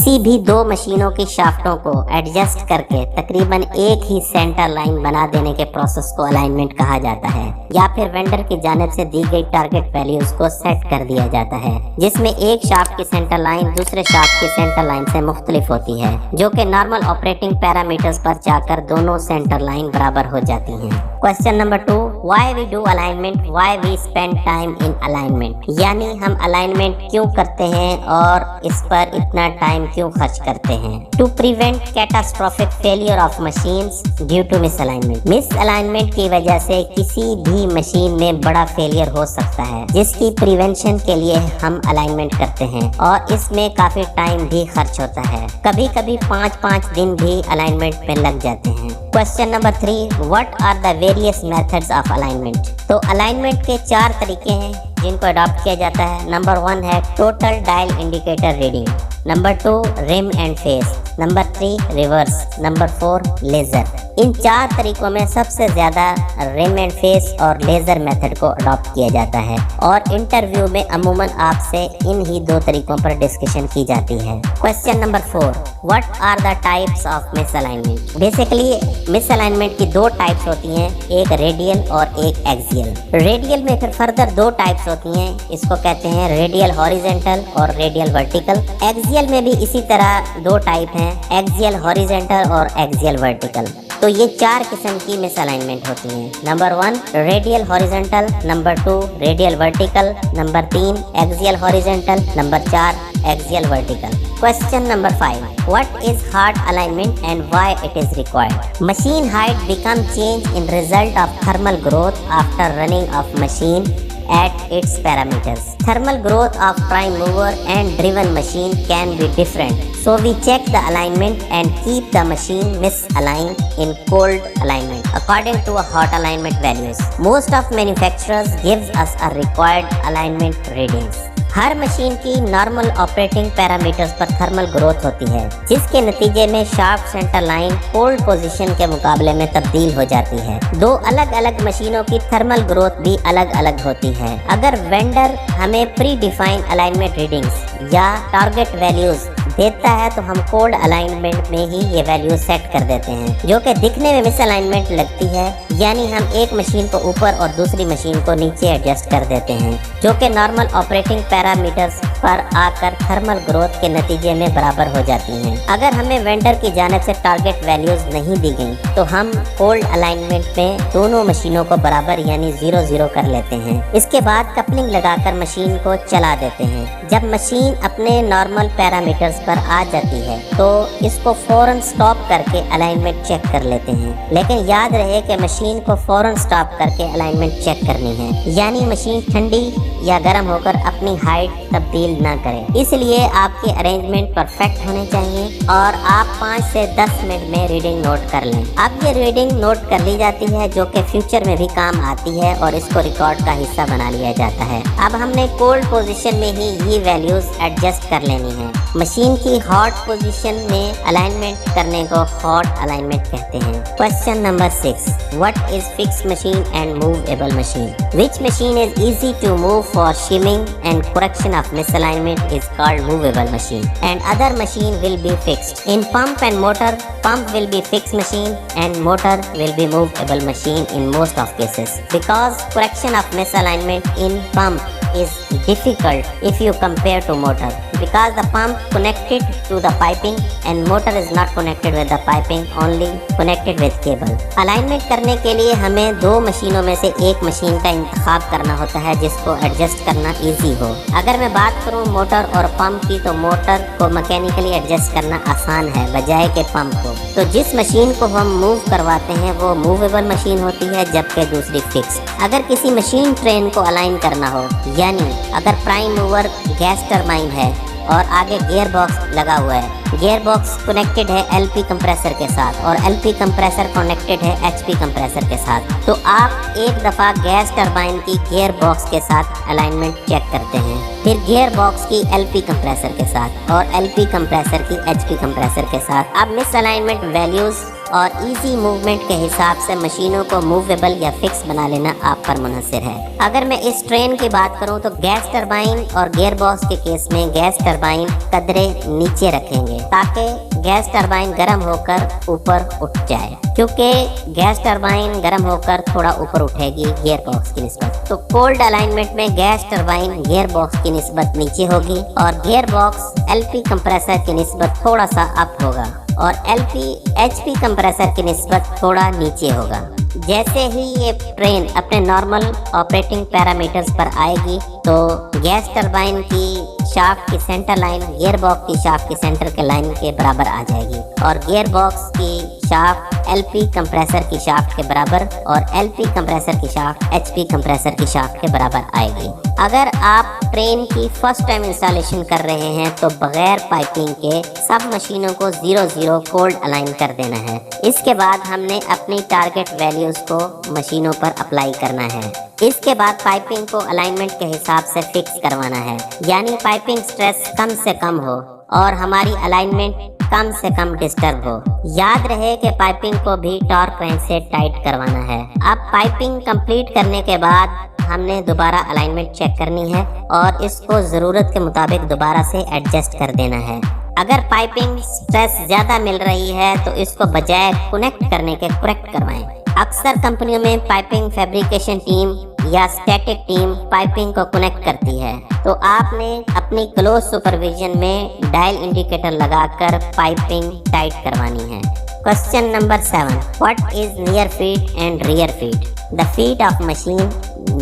किसी भी दो मशीनों की शाफ्टों को एडजस्ट करके तकरीबन एक ही सेंटर लाइन बना देने के प्रोसेस को अलाइनमेंट कहा जाता है, या फिर वेंडर की जानिब से दी गई टारगेट वैल्यूज को सेट कर दिया जाता है, जिसमें एक शाफ्ट की सेंटर लाइन दूसरे शाफ्ट की सेंटर लाइन से मुख्तलिफ होती है, जो कि नॉर्मल ऑपरेटिंग पैरामीटर्स पर जाकर दोनों सेंटर लाइन बराबर हो जाती हैं। Question number 2, why we do alignment, why we spend time in alignment, यानी हम अलाइनमेंट क्यों करते हैं और इस पर इतना टाइम क्यों खर्च करते हैं। To prevent catastrophic failure of machines due to misalignment, misalignment की वजह से किसी भी मशीन में बड़ा फेलियर हो सकता है, जिसकी प्रिवेंशन के लिए हम अलाइनमेंट करते हैं और इसमें काफी टाइम भी खर्च होता है, कभी कभी 5-5 दिन भी अलाइनमेंट में लग जाते हैं। Question number 3, what are the various methods of alignment. तो अलाइनमेंट के 4 तरीके हैं जिनको अडॉप्ट किया जाता है। नंबर 1 है total dial indicator reading, number 2 rim and face, number 3 reverse, number 4 laser. इन 4 तरीकों में सबसे ज्यादा रिम एंड फेस और लेजर मेथड को अडॉप्ट किया जाता है और इंटरव्यू में अमूमन आपसे इन ही 2 तरीकों पर डिस्कशन की जाती है। Question number 4, what are the types of misalignment. Basically misalignment की 2 टाइप्स होती हैं, एक रेडियल और एक एक्सियल। रेडियल में फिर फर्दर 2 टाइप्स होती हैं, इसको कहते हैं रेडियल हॉरिजेंटल और रेडियल वर्टिकल। एक्सियल में भी इसी तरह 2 टाइप हैं, एक्सियल हॉरिजेंटल और एक्सियल वर्टिकल। तो ये 4 किस्म की मिस अलाइनमेंट होती हैं। Number 1 radial horizontal, number 2 radial vertical, number 3 axial horizontal, number 4 axial vertical. Question number 5, what is hard alignment and why it is required. Machine height become change in result of thermal growth after running of machine at its parameters. Thermal growth of prime mover and driven machine can be different. So we check the alignment and keep the machine misaligned in cold alignment according to a hot alignment values. Most of manufacturers gives us a required alignment readings. Her machine की normal operating parameters पर thermal growth होती है, जिसके नतीजे में shaft centre line cold position के मुकाबले में तब्दील हो जाती है। 2 अलग अलग मशीनों की थर्मल ग्रोथ भी अलग अलग होती है। अगर वेंडर हमें प्री डिफाइंड अलाइनमेंट रीडिंग्स या टारगेट वैल्यूज देता है तो हम कोल्ड अलाइनमेंट में ही ये वैल्यू सेट कर देते हैं, जो कि दिखने में मिस अलाइनमेंट लगती है, यानी हम एक मशीन को ऊपर और दूसरी मशीन को नीचे एडजस्ट कर देते हैं, जो कि नॉर्मल ऑपरेटिंग पैरामीटर्स पर आकर थर्मल ग्रोथ के नतीजे में बराबर हो जाती हैं। अगर हमें वेंडर की जानिब से टारगेट वैल्यूज नहीं दी गई तो हम कोल्ड अलाइनमेंट में दोनों मशीनों को बराबर यानी 0-0 कर लेते हैं। इसके बाद कपलिंग लगाकर मशीन को चला देते हैं। जब मशीन अपने नॉर्मल पैरामीटर्स पर आ जाती है तो इसको फौरन स्टॉप करके अलाइनमेंट चेक कर लेते हैं, लेकिन याद रहे कि मशीन को फौरन स्टॉप करके अलाइनमेंट चेक करनी है, यानी मशीन ठंडी या गर्म होकर अपनी हाइट तब्दील ना करे। इसलिए आपके अरेंजमेंट परफेक्ट होने चाहिए और आप 5 से 10 मिनट में रीडिंग नोट कर लें। अब ये रीडिंग नोट कर ली जाती है, जो कि फ्यूचर में भी काम आती है और इसको रिकॉर्ड का हिस्सा बना लिया जाता है। अब हमने कोल्ड पोजीशन में ही ये वैल्यूज एडजस्ट कर लेनी है। मशीन की हॉट पोजीशन में अलाइनमेंट करने को हॉट अलाइनमेंट कहते हैं। Question number 6, what is fixed machine and movable machine. Which machine is easy to move for shimming and correction of misalignment is called movable machine, and other machine will be fixed. In pump and motor, pump will be fixed machine and motor will be movable machine in most of cases, because correction of misalignment in pump is difficult if you compare to motor, because the pump connected to the piping and motor is not connected with the piping, only connected with cable. Alignment करने के लिए हमें 2 मशीनों में से एक machine का इंतखाब करना होता है जिसको एडजस्ट करना इजी हो। अगर मैं बात करूं मोटर और पंप की, तो मोटर को मैकेनिकली एडजस्ट करना आसान है बजाय के पंप को। तो जिस मशीन को हम मूव करवाते हैं वो मूवेबल मशीन होती है, जबकि दूसरी फिक्स। अगर किसी मशीन ट्रेन को अलाइन करना हो, यानी अगर प्राइम मूवर गैस टरबाइन है और आगे गियर बॉक्स लगा हुआ है, गियर बॉक्स कनेक्टेड है एलपी कंप्रेसर के साथ और एलपी कंप्रेसर कनेक्टेड है एचपी कंप्रेसर के साथ, तो आप एक दफ़ा गैस टरबाइन की गियर बॉक्स के साथ अलाइनमेंट चेक करते हैं, फिर गियर बॉक्स की एलपी कंप्रेसर के साथ और एलपी कंप्रेसर की एचपी कंप्रेसर के साथ। अब मिस अलाइनमेंट वैल्यूज और इजी मूवमेंट के हिसाब से मशीनों को मूवेबल या फिक्स बना लेना आप पर मुनहसर है। अगर मैं इस ट्रेन की बात करूं तो गैस टरबाइन और गियर बॉक्स के केस में गैस टरबाइन कदरे नीचे रखेंगे ताकि गैस टरबाइन गर्म होकर ऊपर उठ जाए, क्योंकि गैस टरबाइन गर्म होकर थोड़ा ऊपर उठेगी गियर बॉक्स की निस्बत। तो कोल्ड अलाइनमेंट में गैस टरबाइन गियर बॉक्स की निस्बत नीचे होगी और गियर बॉक्स एलपी कंप्रेसर की निस्बत थोड़ा सा अप होगा और एलपी एचपी कंप्रेसर की निस्बत थोड़ा नीचे होगा। जैसे ही ये ट्रेन अपने नॉर्मल ऑपरेटिंग पैरामीटर्स पर आएगी तो गैस टरबाइन की शाफ्ट की सेंटर लाइन गियर बॉक्स की शाफ्ट की सेंटर के लाइन के बराबर आ जाएगी और गियर बॉक्स की शाफ्ट एलपी कंप्रेसर की शाफ्ट के बराबर और एलपी कंप्रेसर की शाफ्ट एचपी कंप्रेसर की शाफ्ट के बराबर आएगी। अगर आप ट्रेन की फर्स्ट टाइम इंस्टॉलेशन कर रहे हैं तो बगैर पाइपिंग के सब मशीनों को 0-0 कोल्ड अलाइन कर देना है। इसके बाद हमने अपनी टारगेट वैल्यूज को मशीनों पर अप्लाई करना है। इसके बाद पाइपिंग को अलाइनमेंट के हिसाब से फिक्स करवाना है, यानी पाइपिंग स्ट्रेस कम से कम हो और हमारी अलाइनमेंट कम से कम डिस्टर्ब हो। याद रहे कि पाइपिंग को भी टॉर्क रेंच से टाइट करवाना है। अब पाइपिंग कंप्लीट करने के बाद हमने दोबारा अलाइनमेंट चेक करनी है और इसको ज़रूरत के मुताबिक दोबारा से एडजस्ट कर देना है। अगर पाइपिंग स्ट्रेस ज़्यादा मिल रही है तो इसको बजाय कनेक्ट करने के करेक्ट करवाएं। अक्सर कंपनियों में पाइपिंग फैब्रिकेशन टीम या स्टैटिक टीम पाइपिंग को कनेक्ट करती है, तो आपने अपनी क्लोज सुपरविजन में डायल इंडिकेटर लगाकर पाइपिंग टाइट करवानी है। Question number 7, what is near feet and rear feet? The feet of machine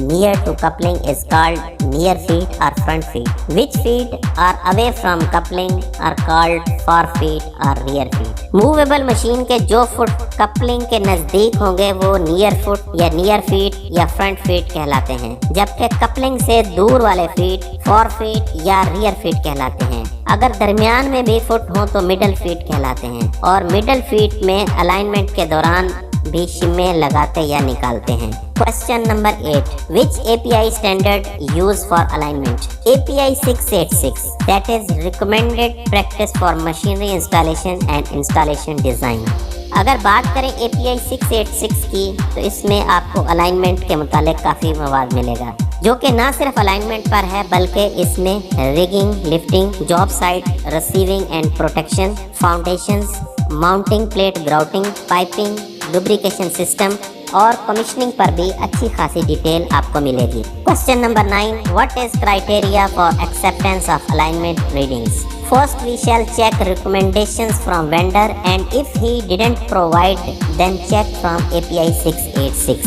near to coupling is called near feet or front feet. Which feet are away from coupling are called far feet or rear feet. Movable machine के जो foot coupling के नजदीक होंगे वो near foot या near feet या front feet कहलाते हैं, जबकि कपलिंग से दूर वाले फीट फॉर फीट या रियर फीट कहलाते हैं। अगर दरमियान में भी फुट हो तो मिडल फीट कहलाते हैं और मिडल फीट में अलाइनमेंट के दौरान भी शिमे लगाते या निकालते हैं। Question number 8, which API standard use for alignment? API 686 that is recommended practice for machinery installation and installation design. अगर बात करें API 686 की तो इसमें आपको अलाइनमेंट के मुतालिक काफ़ी मवाद मिलेगा, जो कि ना सिर्फ अलाइनमेंट पर है बल्कि इसमें rigging, lifting, job site, receiving end protection, foundations, mounting plate grouting, piping, lubrication system और कमीशनिंग पर भी अच्छी खासी डिटेल आपको मिलेगी। Question number 9, what is criteria for acceptance of alignment readings? First we shall check recommendations from vendor and if he didn't provide then check from API 686।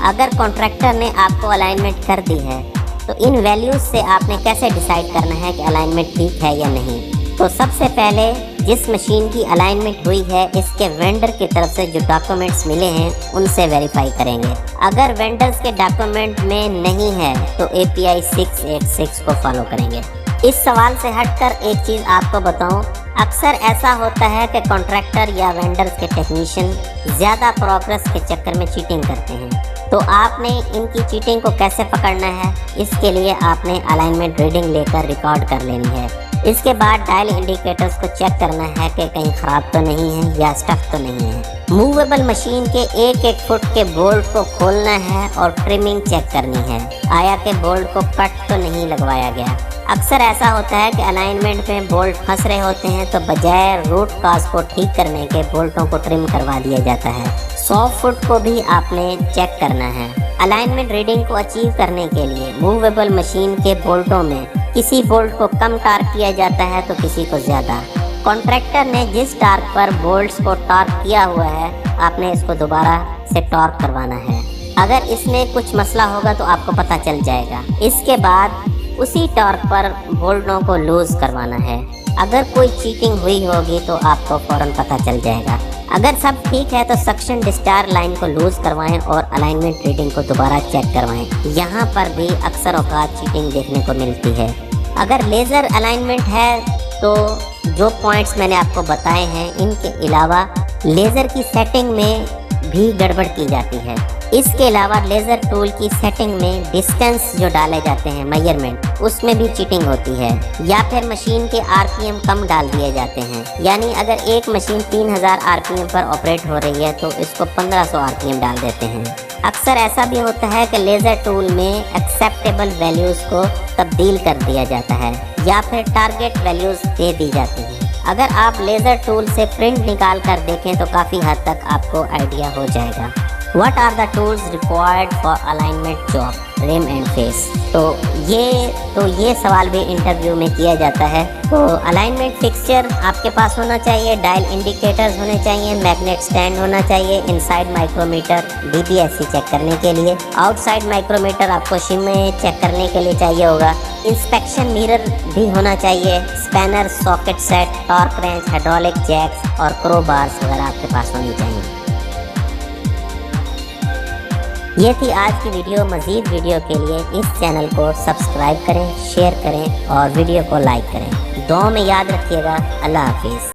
अगर contractor ने आपको अलाइनमेंट कर दी है तो इन वैल्यूज से आपने कैसे डिसाइड करना है कि अलाइनमेंट ठीक है या नहीं। तो सबसे पहले जिस मशीन की अलाइनमेंट हुई है इसके वेंडर की तरफ से जो डॉक्यूमेंट्स मिले हैं उनसे वेरीफाई करेंगे। अगर वेंडर्स के डॉक्यूमेंट में नहीं है तो API 686 को फॉलो करेंगे। इस सवाल से हटकर एक चीज़ आपको बताऊं, अक्सर ऐसा होता है कि कॉन्ट्रैक्टर या वेंडर्स के टेक्नीशियन ज़्यादा प्रोग्रेस के चक्कर में चीटिंग करते हैं। तो आपने इनकी चीटिंग को कैसे पकड़ना है, इसके लिए आपने अलाइनमेंट रीडिंग लेकर रिकॉर्ड कर लेनी है। इसके बाद डायल इंडिकेटर्स को चेक करना है कि कहीं ख़राब तो नहीं है या स्टक तो नहीं है। मूवेबल मशीन के एक एक फुट के बोल्ट को खोलना है और ट्रिमिंग चेक करनी है, आया कि बोल्ट को कट तो नहीं लगवाया गया। अक्सर ऐसा होता है कि अलाइनमेंट में बोल्ट फंस रहे होते हैं तो बजाय रूट काज को ठीक करने के बोल्टों को ट्रिम करवा दिया जाता है। 100 फुट को भी आपने चेक करना है। अलाइनमेंट रीडिंग को अचीव करने के लिए मूवेबल मशीन के बोल्टों में किसी बोल्ट को कम टार्क किया जाता है तो किसी को ज़्यादा। कॉन्ट्रैक्टर ने जिस टार्क पर बोल्ट्स को टार्क किया हुआ है आपने इसको दोबारा से टार्क करवाना है। अगर इसमें कुछ मसला होगा तो आपको पता चल जाएगा। इसके बाद उसी टॉर्क पर बोल्टों को लूज करवाना है। अगर कोई चीटिंग हुई होगी तो आपको फौरन पता चल जाएगा। अगर सब ठीक है तो सक्शन डिस्चार्ज लाइन को लूज करवाएं और अलाइनमेंट रीडिंग को दोबारा चेक करवाएं। यहाँ पर भी अक्सर औकात चीटिंग देखने को मिलती है। अगर लेज़र अलाइनमेंट है तो जो पॉइंट्स मैंने आपको बताए हैं इनके अलावा लेज़र की सेटिंग में भी गड़बड़ की जाती है। इसके अलावा लेज़र टूल की सेटिंग में डिस्टेंस जो डाले जाते हैं मेजरमेंट, उसमें भी चीटिंग होती है। या फिर मशीन के आरपीएम कम डाल दिए जाते हैं, यानी अगर एक मशीन 3000 आरपीएम पर ऑपरेट हो रही है तो इसको 1500 आरपीएम डाल देते हैं। अक्सर ऐसा भी होता है कि लेज़र टूल में एक्सेप्टेबल वैल्यूज़ को तब्दील कर दिया जाता है या फिर टारगेट वैल्यूज़ दे दी जाती हैं। अगर आप लेज़र टूल से प्रिंट निकाल कर देखें तो काफ़ी हद तक आपको आइडिया हो जाएगा। What are the tools required for alignment job, rim and face? तो ये सवाल भी इंटरव्यू में किया जाता है। तो अलाइनमेंट फिक्सचर आपके पास होना चाहिए, डायल इंडिकेटर्स होने चाहिए, मैग्नेट स्टैंड होना चाहिए, इनसाइड माइक्रोमीटर DBSC चेक करने के लिए, आउटसाइड माइक्रोमीटर आपको शिम में चेक करने के लिए चाहिए होगा, इंस्पेक्शन मिरर भी होना चाहिए, spanner, socket set, torque wrench, hydraulic jacks और क्रो बार्स वगैरह आपके पास होनी चाहिए। ये थी आज की वीडियो। मज़ीद वीडियो के लिए इस चैनल को सब्सक्राइब करें, शेयर करें और वीडियो को लाइक करें। दुआ में याद रखिएगा। अल्लाह हाफिज़।